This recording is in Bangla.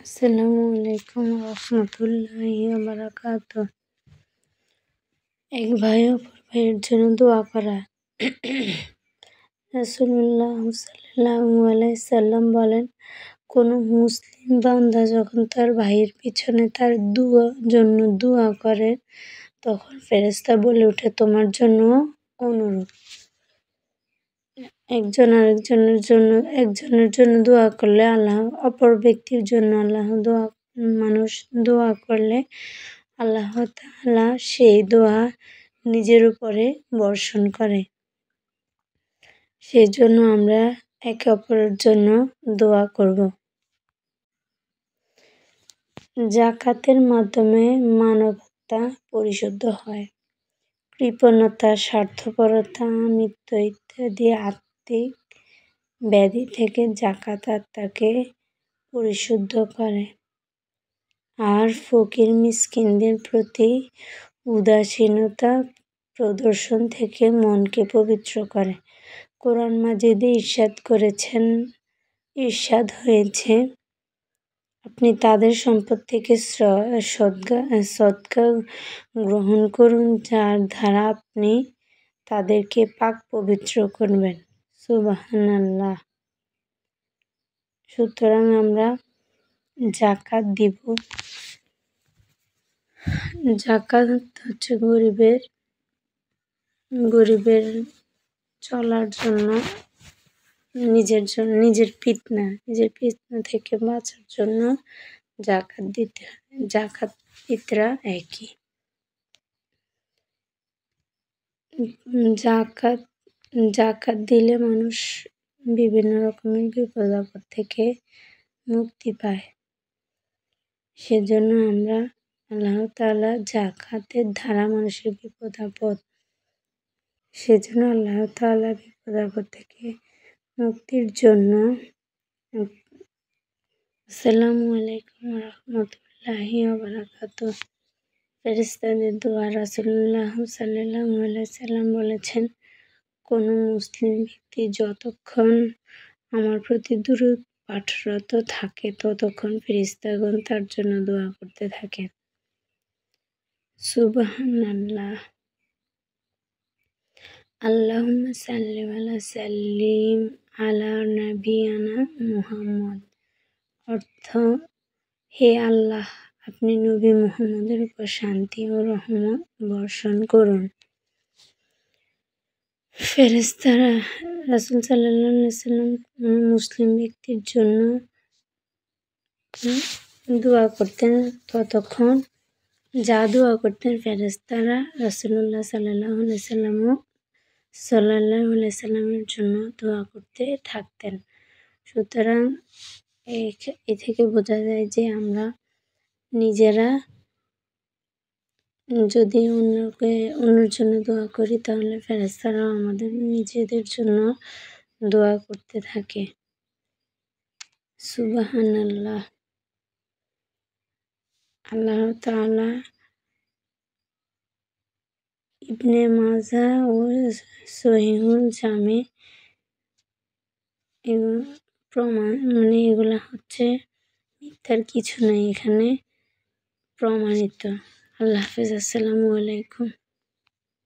আসসালামু আলাইকুম রহমতুল্লাহি বারাকাতুহ। এক ভাই অপর ভাইয়ের জন্য দোয়া করা। রাসূলুল্লাহ সাল্লাল্লাহু আলাইহি সাল্লাম বলেন, কোনো মুসলিম বান্দা যখন তার ভাইয়ের পিছনে তার জন্য দোয়া করে, তখন ফেরেশতা বলে ওঠে, তোমার জন্য অনুরূপ। একজনের জন্য দোয়া করলে আল্লাহ, অপর ব্যক্তির জন্য মানুষ দোয়া করলে আল্লাহ তাআলা সেই দোয়া নিজের উপরে বর্ষণ করে। সেই জন্য আমরা একে অপরের জন্য দোয়া করব। যাকাতের মাধ্যমে মানবতা পরিশুদ্ধ হয়। কৃপণতা, স্বার্থপরতা, মৃত্যু ইত্যাদি আত্মিক ব্যাধি থেকে যাকাত আত্মাকে পরিশুদ্ধ করে আর ফকির মিসকিনদের প্রতি উদাসীনতা প্রদর্শন থেকে মনকে পবিত্র করে। কোরআন মাজিদে ইরশাদ হয়েছে, আপনি তাদের সম্পদ থেকে সদকা গ্রহণ করুন, যার দ্বারা আপনি তাদেরকে পাক পবিত্র করবেন। সুবহানাল্লাহ। সুতরাং আমরা যাকাত দিব। যাকাত হচ্ছে গরিবের চলার জন্য, নিজের ফিতনা থেকে বাঁচার জন্য যাকাত দিতে হয়। যাকাত ফিতরা একই। যাকাত দিলে মানুষ বিভিন্ন রকমের বিপদ আপদ থেকে মুক্তি পায়। সেজন্য আমরা আল্লাহ তাআলা যাকাতের দ্বারা মানুষের বিপদ আপদ থেকে মুক্তির জন্য। আসসালামু আলাইকুম রহমতুল্লাহি বারাকাতুহ। ফেরেশতাদের দোয়া। রাসূলুল্লাহ সাল্লাল্লাহু আলাইহি সাল্লাম বলেছেন, কোনো মুসলিম ব্যক্তি যতক্ষণ আমার প্রতি দুরূদ পাঠরত থাকে, ততক্ষণ ফেরেশতাগণ তার জন্য দোয়া করতে থাকেন। সুবহানাল্লাহ। আল্লাহুম্মা সাল্লি ওয়া সাল্লিম আলা নাবিয়িনা মুহাম্মদ। অর্থ, হে আল্লাহ, আপনি নবী মুহাম্মদের উপর শান্তি ও রহমত বর্ষণ করুন। ফেরেশতারা রাসূল সাল্লাল্লাহু আলাইহি সাল্লাম মুসলিম ব্যক্তির জন্য দোয়া করতেন, ততক্ষণ দোয়া করতেন ফেরেশতারা রাসূলুল্লাহ সাল্লাল্লাহু আলাইহি সাল্লামের জন্য দোয়া করতে থাকতেন। সুতরাং এ থেকে বোঝা যায় যে আমরা নিজেরা যদি অন্যের জন্য দোয়া করি, তাহলে ফেরেশতারাও আমাদের নিজেদের জন্য দোয়া করতে থাকে। সুবহানাল্লাহ। আল্লাহ তাআলা ইবনে মাজাহ ও সহিহুল জামে এগুলা হচ্ছে মিথ্যার কিছু নাই, এখানে প্রমাণিত। আল্লাহ হাফেজ। আসসালামু আলাইকুম।